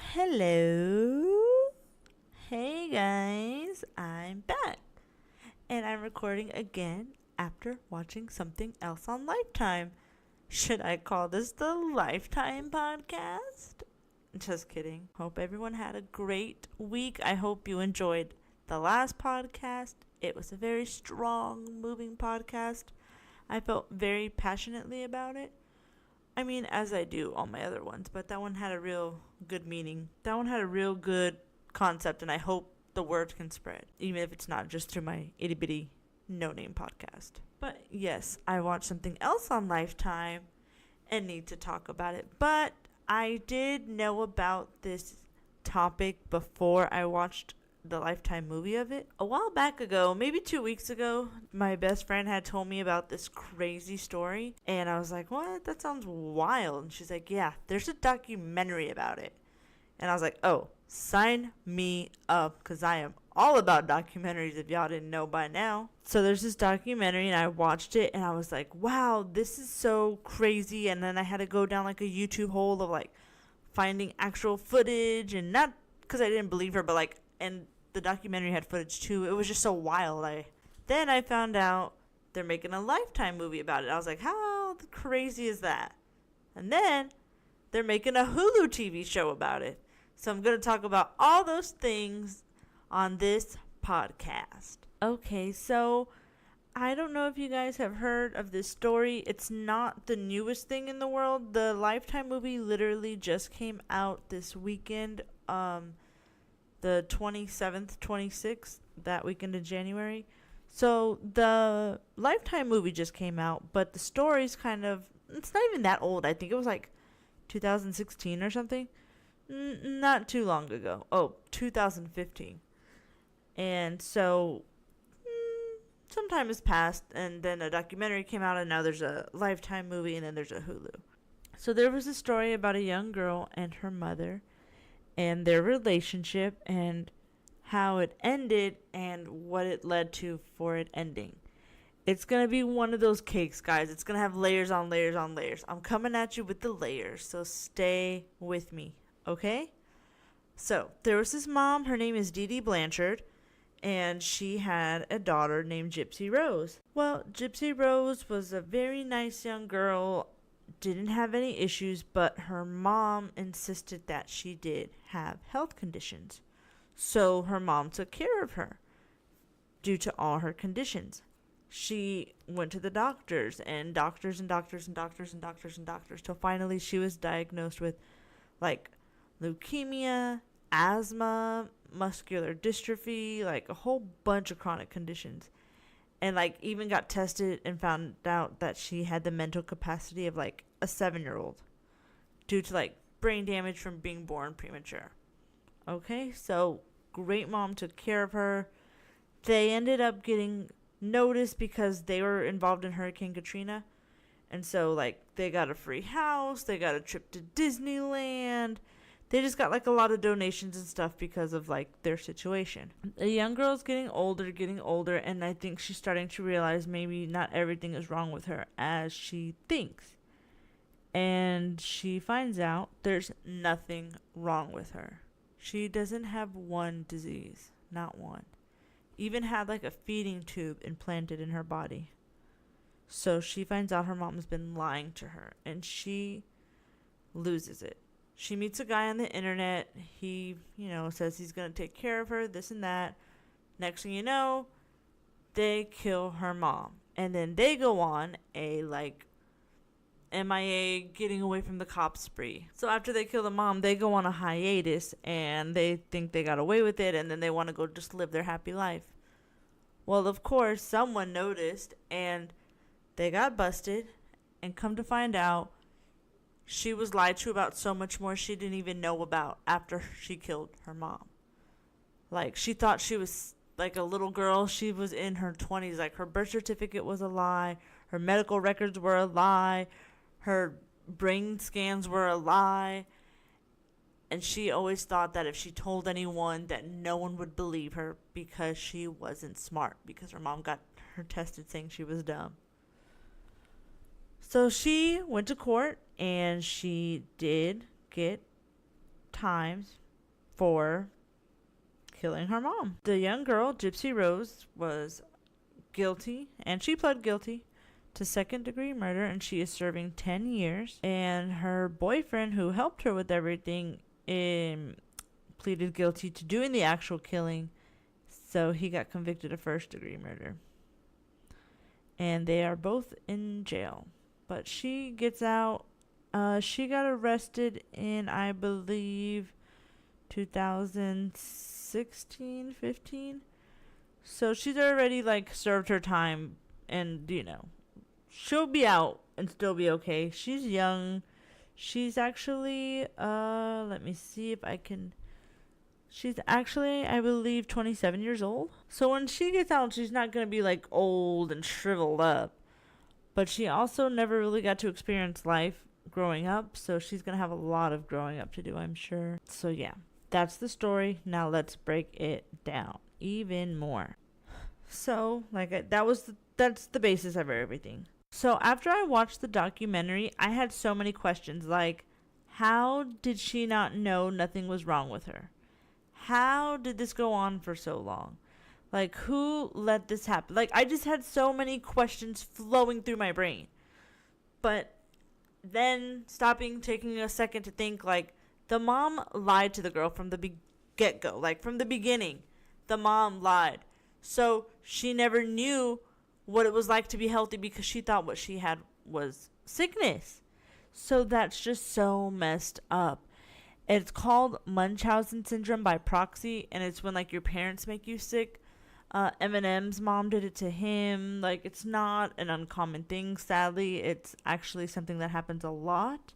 Hello. Hey guys, I'm back. And I'm recording again after watching something else on Lifetime. Should I call this the Lifetime podcast? Just kidding. Hope everyone had a great week. I hope you enjoyed the last podcast. It was a very strong, moving podcast. I felt very passionately about it. I mean, as I do all my other ones, but that one had a real good meaning. That one had a real good concept, and I hope the word can spread, even if it's not just through my itty bitty no name podcast. But yes, I watched something else on Lifetime and need to talk about it. But I did know about this topic before I watched the Lifetime movie of it. A while back ago, maybe 2 weeks ago, my best friend had told me about this crazy story, and I was like, what? That sounds wild. And she's like, yeah, there's a documentary about it. And I was like, oh, sign me up, because I am all about documentaries if y'all didn't know by now. So there's this documentary, and I watched it, and I was like, wow, this is so crazy. And then I had to go down like a YouTube hole of like finding actual footage, and not because I didn't believe her, but like, and the documentary had footage too. It was just so wild. Then I found out they're making a Lifetime movie about it. I was like, how crazy is that? And then they're making a Hulu TV show about it. So I'm going to talk about all those things on this podcast. Okay, so I don't know if you guys have heard of this story. It's not the newest thing in the world. The Lifetime movie literally just came out this weekend. The 27th, 26th, that weekend of January. So the Lifetime movie just came out, but the story's it's not even that old. I think it was like 2016 or something. Not too long ago. Oh, 2015. And so some time has passed, and then a documentary came out, and now there's a Lifetime movie, and then there's a Hulu. So there was a story about a young girl and her mother, and their relationship, and how it ended, and what it led to for it ending. It's going to be one of those cakes, guys. It's going to have layers on layers on layers. I'm coming at you with the layers, so stay with me, okay? So, there was this mom. Her name is Dee Dee Blanchard, and she had a daughter named Gypsy Rose. Well, Gypsy Rose was a very nice young girl, didn't have any issues, but her mom insisted that she did have health conditions. So her mom took care of her due to all her conditions. She went to the doctors and doctors and doctors and doctors and doctors and doctors till finally she was diagnosed with like leukemia, asthma, muscular dystrophy, like a whole bunch of chronic conditions. And like even got tested and found out that she had the mental capacity of like a 7-year-old due to like brain damage from being born premature. Okay, so great mom took care of her. They ended up getting noticed because they were involved in Hurricane Katrina. And so like they got a free house, they got a trip to Disneyland. They just got like a lot of donations and stuff because of like their situation. The young girl's getting older, and I think she's starting to realize maybe not everything is wrong with her as she thinks. And she finds out there's nothing wrong with her. She doesn't have one disease, not one. Even had like a feeding tube implanted in her body. So she finds out her mom's been lying to her, and she loses it. She meets a guy on the internet. He, says he's going to take care of her, this and that. Next thing you know, they kill her mom. And then they go on a, MIA getting away from the cops spree. So after they kill the mom, they go on a hiatus, and they think they got away with it, and then they want to go just live their happy life. Well, of course, someone noticed, and they got busted, and come to find out, she was lied to about so much more she didn't even know about after she killed her mom. Like, she thought she was like a little girl. She was in her 20s. Like, her birth certificate was a lie. Her medical records were a lie. Her brain scans were a lie. And she always thought that if she told anyone that no one would believe her because she wasn't smart. Because her mom got her tested saying she was dumb. So she went to court, and she did get times for killing her mom. The young girl, Gypsy Rose, was guilty, and she pled guilty to second-degree murder, and she is serving 10 years. And her boyfriend, who helped her with everything, pleaded guilty to doing the actual killing, so he got convicted of first-degree murder. And they are both in jail. But she gets out. She got arrested in, I believe, 2016, 15. So she's already, like, served her time, and, you know, she'll be out and still be okay. She's young. She's actually, let me see if I can. She's actually, I believe, 27 years old. So when she gets out, she's not going to be, like, old and shriveled up. But she also never really got to experience life growing up, so she's going to have a lot of growing up to do, I'm sure. So, yeah, that's the story. Now let's break it down even more. So, that's the basis of everything. So after I watched the documentary, I had so many questions, like, how did she not know nothing was wrong with her? How did this go on for so long? Like, who let this happen? Like, I just had so many questions flowing through my brain. But then taking a second to think, like, the mom lied to the girl from the get-go. Like, from the beginning, the mom lied. So she never knew what it was like to be healthy because she thought what she had was sickness. So that's just so messed up. It's called Munchausen syndrome by proxy, and it's when, like, your parents make you sick. Eminem's mom did it to him. Like, it's not an uncommon thing, sadly. It's actually something that happens a lot.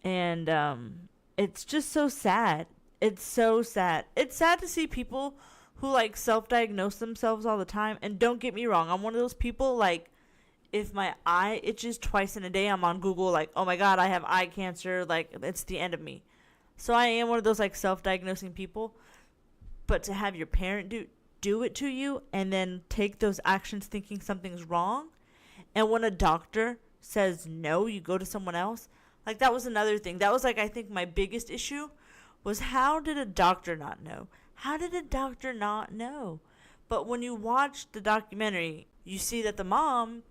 And it's just so sad. It's so sad. It's sad to see people who, like, self-diagnose themselves all the time. And don't get me wrong, I'm one of those people, like, if my eye itches twice in a day, I'm on Google, like, oh my God, I have eye cancer. Like, it's the end of me. So I am one of those, like, self-diagnosing people. But to have your parent do it to you and then take those actions thinking something's wrong, and when a doctor says no, you go to someone else. Like, that was another thing. That was, like, I think my biggest issue was, how did a doctor not know? How did a doctor not know? But when you watch the documentary, you see that the mom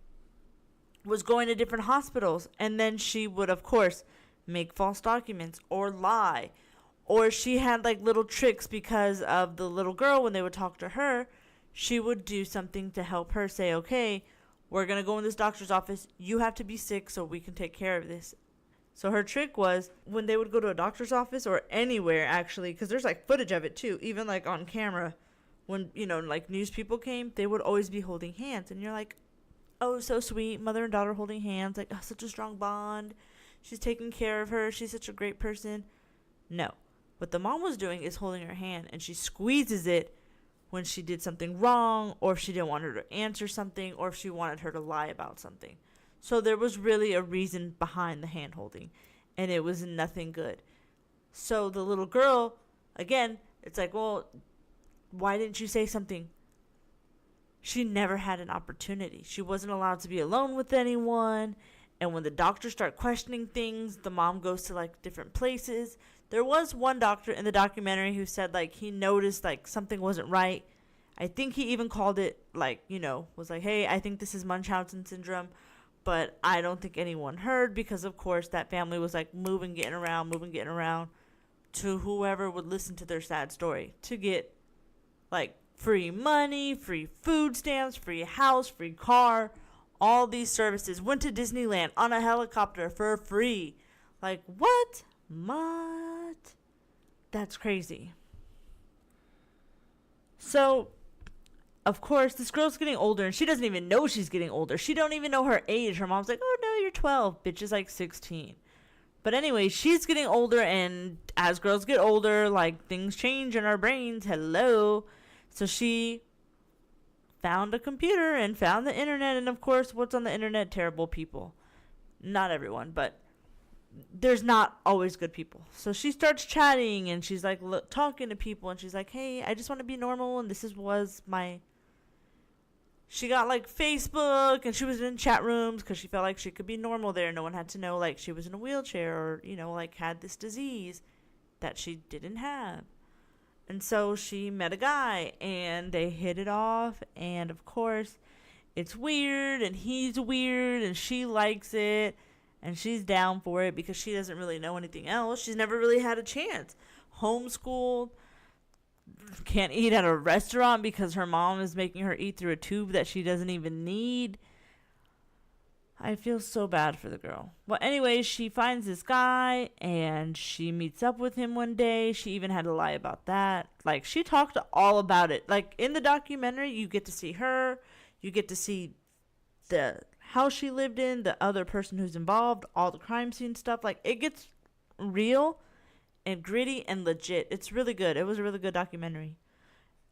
was going to different hospitals, and then she would, of course, make false documents or lie. Or she had, like, little tricks because of the little girl. When they would talk to her, she would do something to help her say, okay, we're going to go in this doctor's office. You have to be sick so we can take care of this. So her trick was, when they would go to a doctor's office, or anywhere, actually, because there's, like, footage of it, too, even, like, on camera, when, you know, like, news people came, they would always be holding hands. And you're like, oh, so sweet, mother and daughter holding hands, like, oh, such a strong bond. She's taking care of her. She's such a great person. No. What the mom was doing is holding her hand, and she squeezes it when she did something wrong, or if she didn't want her to answer something, or if she wanted her to lie about something. So there was really a reason behind the hand holding, and it was nothing good. So the little girl, again, it's like, well, why didn't you say something? She never had an opportunity. She wasn't allowed to be alone with anyone. And when the doctors start questioning things, the mom goes to, like, different places. There was one doctor in the documentary who said, like, he noticed, like, something wasn't right. I think he even called it, like, you know, was like, hey, I think this is Munchausen syndrome. But I don't think anyone heard, because, of course, that family was, like, getting around to whoever would listen to their sad story to get, like, free money, free food stamps, free house, free car, all these services. Went to Disneyland on a helicopter for free. Like, what? That's crazy. So, of course, this girl's getting older, and she doesn't even know she's getting older. She don't even know her age. Her mom's like, oh, no, you're 12. Bitch is, like, 16. But anyway, she's getting older, and as girls get older, like, things change in our brains. Hello. So she found a computer and found the internet, and of course, what's on the internet? Terrible people. Not everyone, but there's not always good people. So she starts chatting, and she's like talking to people, and she's like, hey, I just want to be normal, and she got, like, Facebook, and she was in chat rooms because she felt like she could be normal there. No one had to know, like, she was in a wheelchair or, you know, like, had this disease. that she didn't have. And so she met a guy and they hit it off. And of course, it's weird and he's weird and she likes it and she's down for it because she doesn't really know anything else. She's never really had a chance. Homeschooled, can't eat at a restaurant because her mom is making her eat through a tube that she doesn't even need. I feel so bad for the girl. Well, anyways, she finds this guy and she meets up with him one day. She even had to lie about that. Like, she talked all about it. Like, in the documentary, you get to see her. You get to see the house she lived in, the other person who's involved, all the crime scene stuff. Like, it gets real and gritty and legit. It's really good. It was a really good documentary.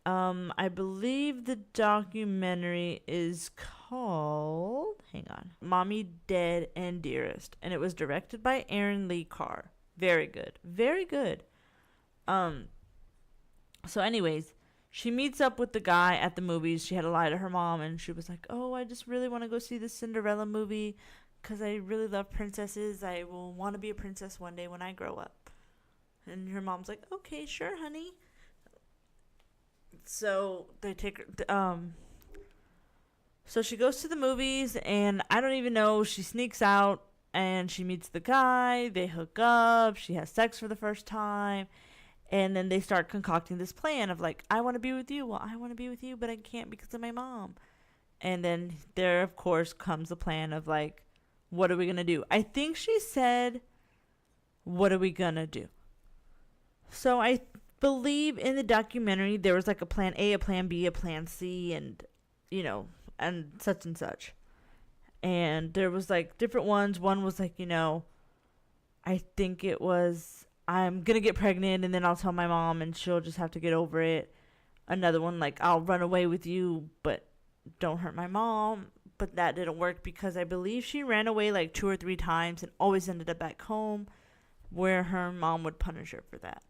I believe the documentary is called, hang on, Mommy, Dead, and Dearest. And it was directed by Aaron Lee Carr. Very good. Very good. So anyways, she meets up with the guy at the movies. She had to lie to her mom, and she was like, oh, I just really want to go see this Cinderella movie because I really love princesses. I will want to be a princess one day when I grow up. And her mom's like, okay, sure, honey. So they take her, so she goes to the movies, and I don't even know, she sneaks out, and she meets the guy, they hook up, she has sex for the first time, and then they start concocting this plan of like, I want to be with you, well, I want to be with you, but I can't because of my mom. And then there, of course, comes the plan of like, what are we going to do? I think she said, what are we going to do? So I believe in the documentary there was like a plan A, a plan B, a plan C, and you know, and such and such. And there was like different ones. One was like, you know, I think it was, I'm gonna get pregnant and then I'll tell my mom and she'll just have to get over it. Another one like, I'll run away with you but don't hurt my mom. But that didn't work because I believe she ran away like 2 or 3 times and always ended up back home, where her mom would punish her for that.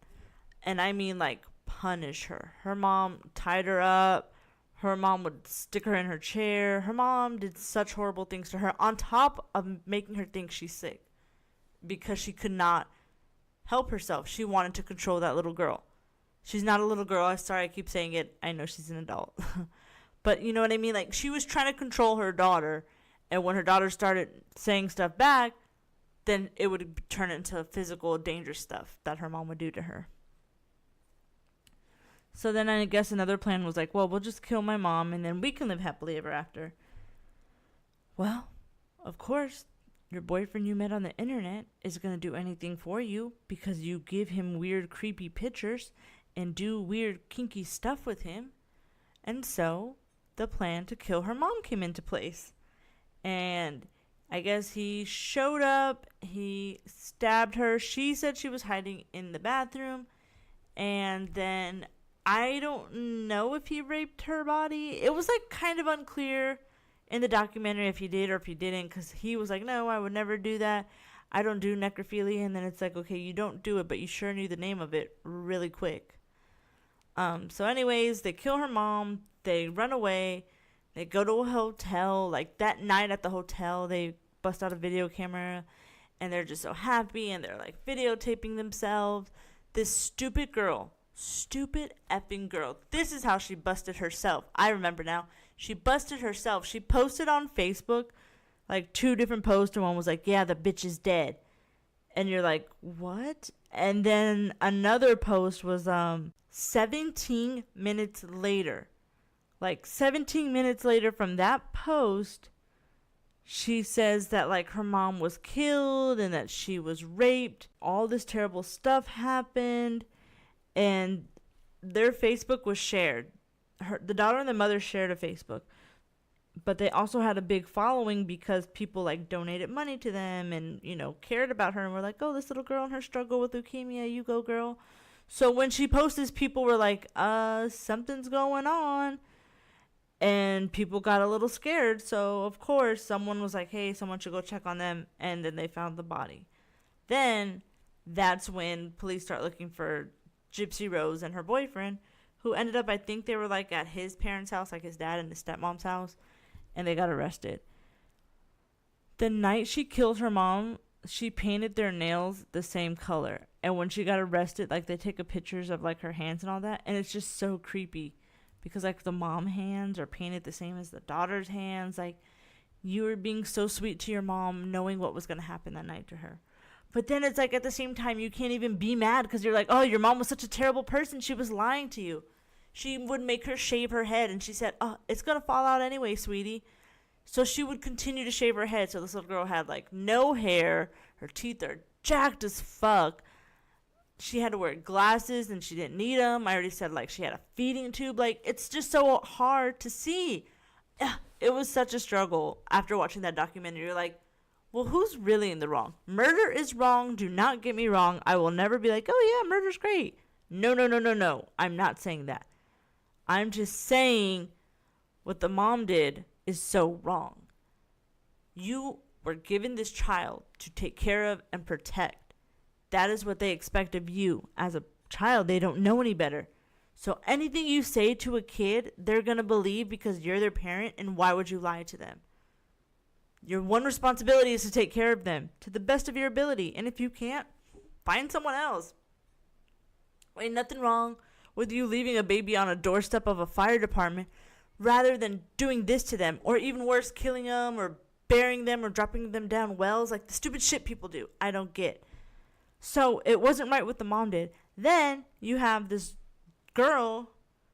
And I mean, like, punish her. Her mom tied her up. Her mom would stick her in her chair. Her mom did such horrible things to her, on top of making her think she's sick, because she could not help herself. She wanted to control that little girl. She's not a little girl. I'm sorry, I keep saying it. I know she's an adult. But you know what I mean? Like, she was trying to control her daughter. And when her daughter started saying stuff back, then it would turn into physical, dangerous stuff that her mom would do to her. So then I guess another plan was like, well, we'll just kill my mom and then we can live happily ever after. Well, of course, your boyfriend you met on the internet is going to do anything for you because you give him weird, creepy pictures and do weird, kinky stuff with him. And so the plan to kill her mom came into place. And I guess he showed up, he stabbed her. She said she was hiding in the bathroom. And then I don't know if he raped her body. It was like kind of unclear in the documentary if he did or if he didn't, because he was like, no, I would never do that. I don't do necrophilia. And then it's like, okay, you don't do it, but you sure knew the name of it really quick. So anyways, they kill her mom. They run away. They go to a hotel. Like that night at the hotel, they bust out a video camera and they're just so happy and they're like videotaping themselves. This stupid girl. Stupid effing girl. This is how she busted herself. I remember now. She busted herself. She posted on Facebook like 2 different posts. And one was like, yeah, the bitch is dead. And you're like, what? And then another post was 17 minutes later. Like 17 minutes later from that post, she says that like her mom was killed and that she was raped. All this terrible stuff happened. And their Facebook was shared. The daughter and the mother shared a Facebook. But they also had a big following because people like donated money to them and, you know, cared about her and were like, oh, this little girl and her struggle with leukemia, you go, girl. So when she posted this, people were like, something's going on. And people got a little scared. So, of course, someone was like, hey, someone should go check on them. And then they found the body. Then that's when police start looking for Gypsy Rose and her boyfriend, who ended up, I think they were like at his parents' house, like his dad and his stepmom's house, and they got arrested. The night she killed her mom, she painted their nails the same color. And when she got arrested, like they take a pictures of like her hands and all that, and it's just so creepy because like the mom hands are painted the same as the daughter's hands. Like you were being so sweet to your mom, knowing what was going to happen that night to her. But then it's like at the same time, you can't even be mad because you're like, oh, your mom was such a terrible person. She was lying to you. She would make her shave her head, and she said, oh, it's going to fall out anyway, sweetie. So she would continue to shave her head. So this little girl had like no hair. Her teeth are jacked as fuck. She had to wear glasses and she didn't need them. I already said like she had a feeding tube. Like it's just so hard to see. It was such a struggle after watching that documentary. You're like, well, who's really in the wrong? Murder is wrong. Do not get me wrong. I will never be like, oh yeah, murder's great. No, no, no, no, no. I'm not saying that. I'm just saying what the mom did is so wrong. You were given this child to take care of and protect. That is what they expect of you. As a child, they don't know any better. So anything you say to a kid, they're going to believe because you're their parent, and why would you lie to them? Your one responsibility is to take care of them to the best of your ability. And if you can't, find someone else. Ain't nothing wrong with you leaving a baby on a doorstep of a fire department rather than doing this to them, or even worse, killing them or burying them or dropping them down wells, like the stupid shit people do. I don't get. So it wasn't right what the mom did. Then you have this girl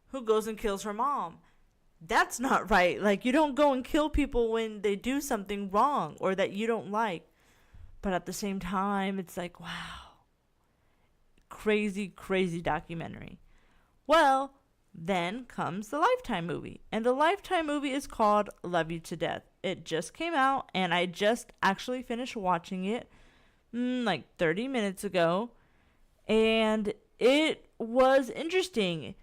who goes and kills her mom. That's not right. Like, you don't go and kill people when they do something wrong or that you don't like. But at the same time, it's like, wow. Crazy, crazy documentary. Well, then comes the Lifetime movie. And the Lifetime movie is called Love You to Death. It just came out, and I just actually finished watching it like 30 minutes ago. And it was interesting.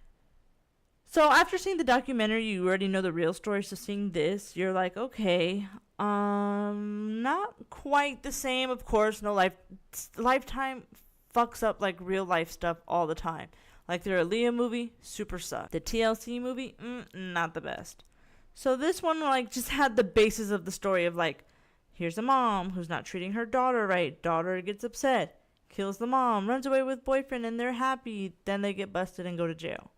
So after seeing the documentary, you already know the real story. So seeing this, you're like, okay, not quite the same. Of course, no Lifetime fucks up like real life stuff all the time. Like their Aaliyah movie, super sucked. The TLC movie, not the best. So this one like just had the basis of the story of like, here's a mom who's not treating her daughter right. Daughter gets upset, kills the mom, runs away with boyfriend, and they're happy. Then they get busted and go to jail.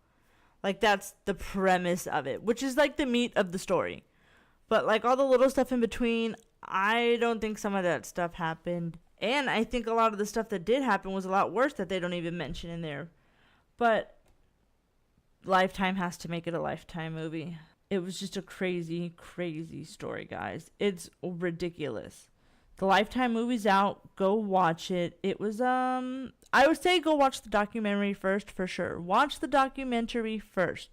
Like that's the premise of it, which is like the meat of the story. But like all the little stuff in between, I don't think some of that stuff happened. And I think a lot of the stuff that did happen was a lot worse that they don't even mention in there. But Lifetime has to make it a Lifetime movie. It was just a crazy, crazy story, guys. It's ridiculous. The Lifetime movie's out. Go watch it. It was, I would say go watch the documentary first for sure. Watch the documentary first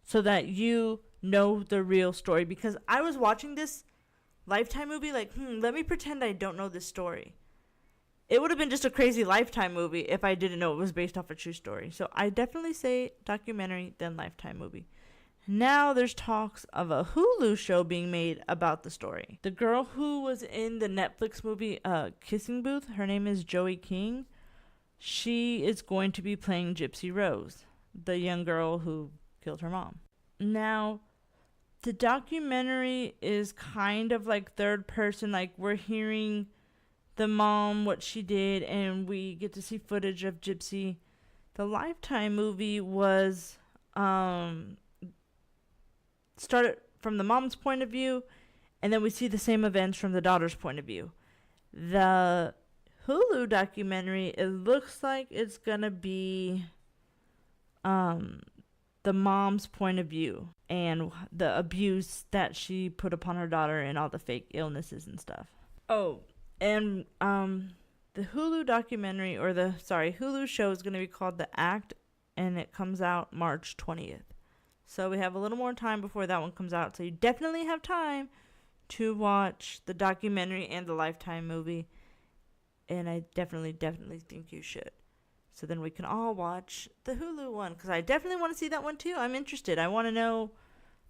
so that you know the real story. Because I was watching this Lifetime movie like, let me pretend I don't know this story. It would have been just a crazy Lifetime movie if I didn't know it was based off a true story. So I definitely say documentary, then Lifetime movie. Now there's talks of a Hulu show being made about the story. The girl who was in the Netflix movie Kissing Booth, her name is Joey King. She is going to be playing Gypsy Rose, the young girl who killed her mom. Now, the documentary is kind of like third person, like we're hearing the mom, what she did, and we get to see footage of Gypsy. The Lifetime movie was started from the mom's point of view, and then we see the same events from the daughter's point of view. The Hulu documentary, it looks like it's gonna be the mom's point of view and the abuse that she put upon her daughter and all the fake illnesses and stuff. Oh, and the Hulu documentary, or the Hulu show is going to be called The Act, and it comes out March 20th. So we have a little more time before that one comes out. So you definitely have time to watch the documentary and the Lifetime movie. And I definitely think you should. So then we can all watch the Hulu one, because I definitely want to see that one too. I'm interested. I want to know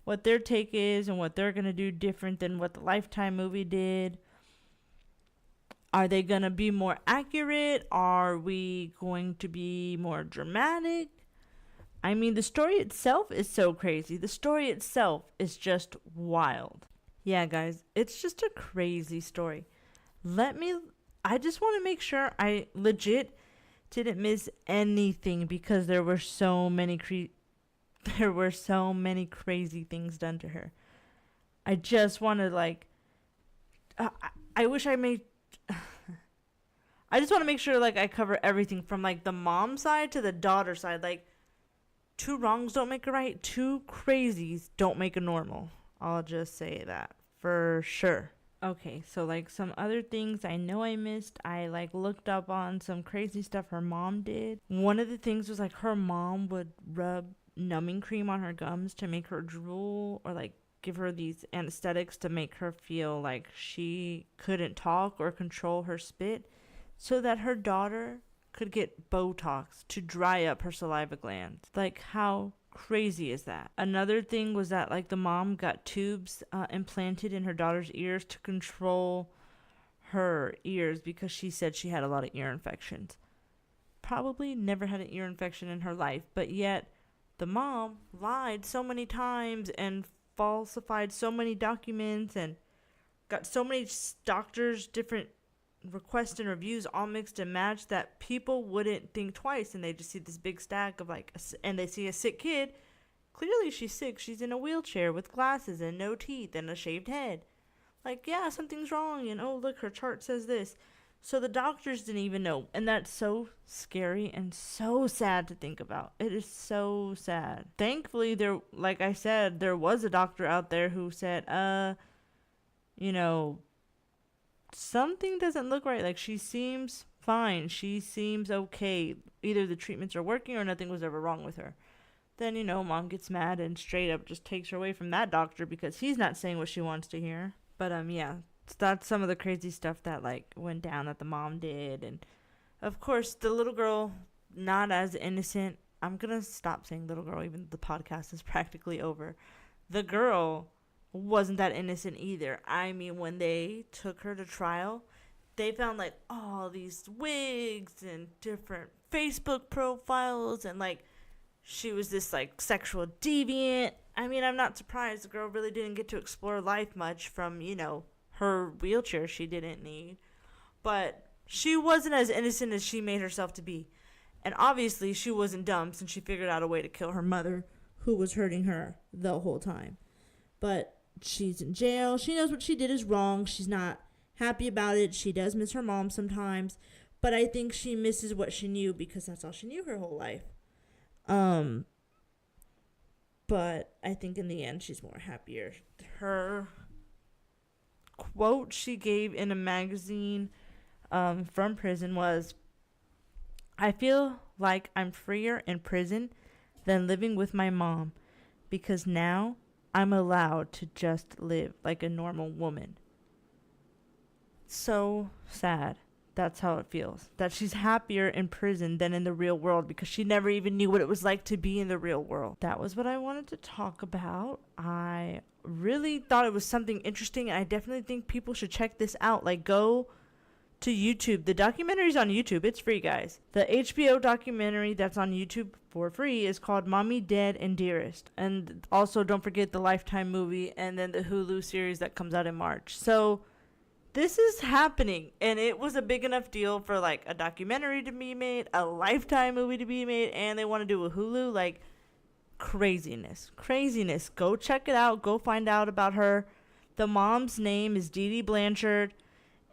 what their take is and what they're going to do different than what the Lifetime movie did. Are they going to be more accurate? Are we going to be more dramatic? I mean, the story itself is so crazy. The story itself is just wild. Yeah, guys, it's just a crazy story. I just want to make sure I legit didn't miss anything because there were so many there were so many crazy things done to her. I just want to like I wish I made I just want to make sure like I cover everything from like the mom side to the daughter side. Like two wrongs don't make a right, two crazies don't make a normal. I'll just say that for sure. Okay, so like some other things I know I missed. I like looked up on some crazy stuff her mom did. One of the things was like her mom would rub numbing cream on her gums to make her drool, or like give her these anesthetics to make her feel like she couldn't talk or control her spit, so that her daughter could get Botox to dry up her saliva glands. Like, how crazy is that? Another thing was that like the mom got tubes implanted in her daughter's ears to control her ears because she said she had a lot of ear infections. Probably never had an ear infection in her life, but yet the mom lied so many times and falsified so many documents and got so many doctors different requests and reviews all mixed and matched that people wouldn't think twice, and they just see this big stack of like and they see a sick kid. Clearly she's sick. She's in a wheelchair with glasses and no teeth and a shaved head. Like, yeah, something's wrong, and oh look, her chart says this. So the doctors didn't even know, and that's so scary and so sad to think about. It is so sad. Thankfully, there, like I said, there was a doctor out there who said, you know, something doesn't look right. Like, she seems fine. She seems okay. Either the treatments are working or nothing was ever wrong with her. Then, you know, mom gets mad and straight up just takes her away from that doctor because he's not saying what she wants to hear. But, yeah, that's some of the crazy stuff that, like, went down that the mom did. And, of course, the little girl, not as innocent. I'm going to stop saying little girl, even though the podcast is practically over. The girl wasn't that innocent either. I mean, when they took her to trial, they found like all these wigs and different Facebook profiles, and like she was this like sexual deviant. I mean, I'm not surprised. The girl really didn't get to explore life much from, you know, her wheelchair she didn't need. But she wasn't as innocent as she made herself to be. And obviously she wasn't dumb, since she figured out a way to kill her mother, who was hurting her the whole time. But she's in jail. She knows what she did is wrong. She's not happy about it. She does miss her mom sometimes, but I think she misses what she knew because that's all she knew her whole life. But I think in the end she's more happier. Her quote she gave in a magazine from prison was, "I feel like I'm freer in prison than living with my mom, because now I'm allowed to just live like a normal woman." So sad. That's how it feels. That she's happier in prison than in the real world because she never even knew what it was like to be in the real world. That was what I wanted to talk about. I really thought it was something interesting, and I definitely think people should check this out. Like, go to YouTube. The documentary's on YouTube. It's free, guys. The HBO documentary that's on YouTube for free is called Mommy, Dead, and Dearest. And also, don't forget the Lifetime movie and then the Hulu series that comes out in March. So this is happening, and it was a big enough deal for like a documentary to be made, a Lifetime movie to be made, and they want to do a Hulu. Like, craziness. Go check it out. Go find out about her. The mom's name is Dee Dee Blanchard,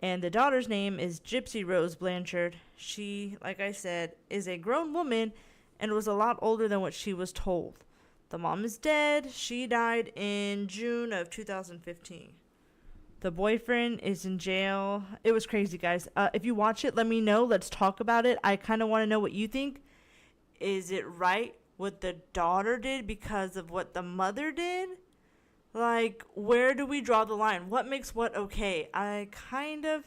and the daughter's name is Gypsy Rose Blanchard. She, like I said, is a grown woman and was a lot older than what she was told. The mom is dead. She died in June of 2015. The boyfriend is in jail. It was crazy, guys. If you watch it, let me know. Let's talk about it. I kind of want to know what you think. Is it right what the daughter did because of what the mother did? Like, where do we draw the line? What makes what okay? I kind of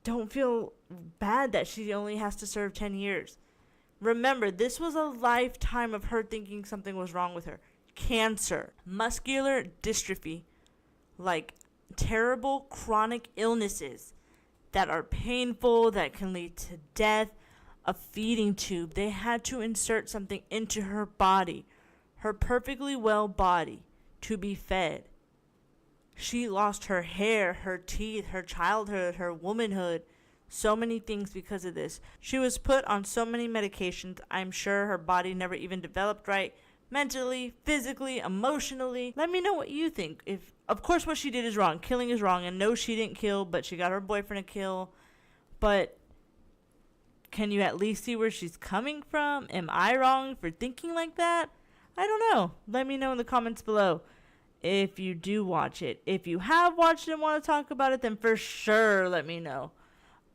don't feel bad that she only has to serve 10 years. Remember, this was a lifetime of her thinking something was wrong with her. Cancer, muscular dystrophy, like terrible chronic illnesses that are painful, that can lead to death, a feeding tube. They had to insert something into her body, her perfectly well body, to be fed. She lost her hair, her teeth, her childhood, her womanhood. So many things because of this. She was put on so many medications. I'm sure her body never even developed right. Mentally, physically, emotionally. Let me know what you think. If of course what she did is wrong. Killing is wrong. And no, she didn't kill, but she got her boyfriend to kill. But can you at least see where she's coming from? Am I wrong for thinking like that? I don't know. Let me know in the comments below if you do watch it. If you have watched it and want to talk about it, then for sure let me know.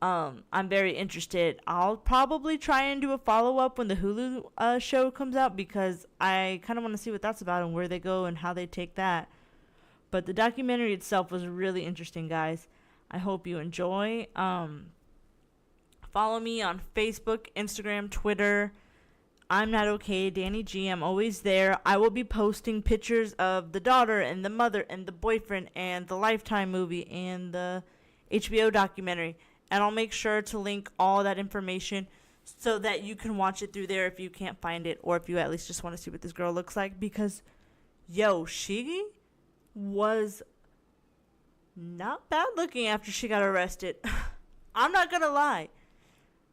I'm very interested. I'll probably try and do a follow-up when the Hulu show comes out, because I kind of want to see what that's about and where they go and how they take that. But the documentary itself was really interesting, guys. I hope you enjoy. Follow me on Facebook, Instagram, Twitter. I'm Not Okay, Danny G. I'm always there. I will be posting pictures of the daughter and the mother and the boyfriend and the Lifetime movie and the HBO documentary. And I'll make sure to link all that information so that you can watch it through there if you can't find it, or if you at least just want to see what this girl looks like. Because, yo, she was not bad looking after she got arrested. I'm not going to lie.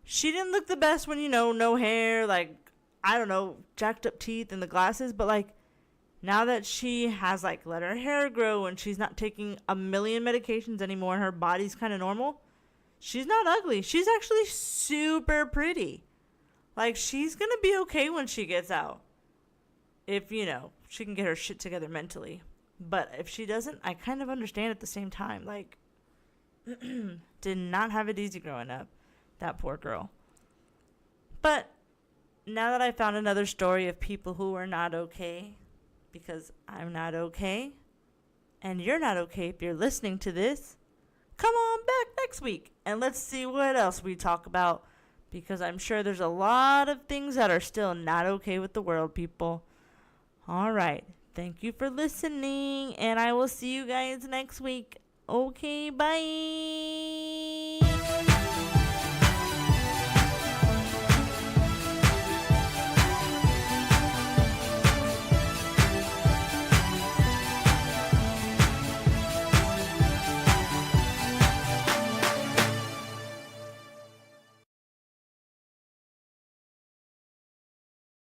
She didn't look the best when, no hair, like, I don't know, jacked up teeth and the glasses. But, like, now that she has, like, let her hair grow and she's not taking a million medications anymore and her body's kind of normal, she's not ugly. She's actually super pretty. Like, she's going to be okay when she gets out. If, she can get her shit together mentally. But if she doesn't, I kind of understand at the same time. Like, did not have it easy growing up. That poor girl. But now that I found another story of people who are not okay, because I'm not okay, and you're not okay if you're listening to this, come on back next week and let's see what else we talk about, because I'm sure there's a lot of things that are still not okay with the world, people. All right. Thank you for listening, and I will see you guys next week. Okay, bye.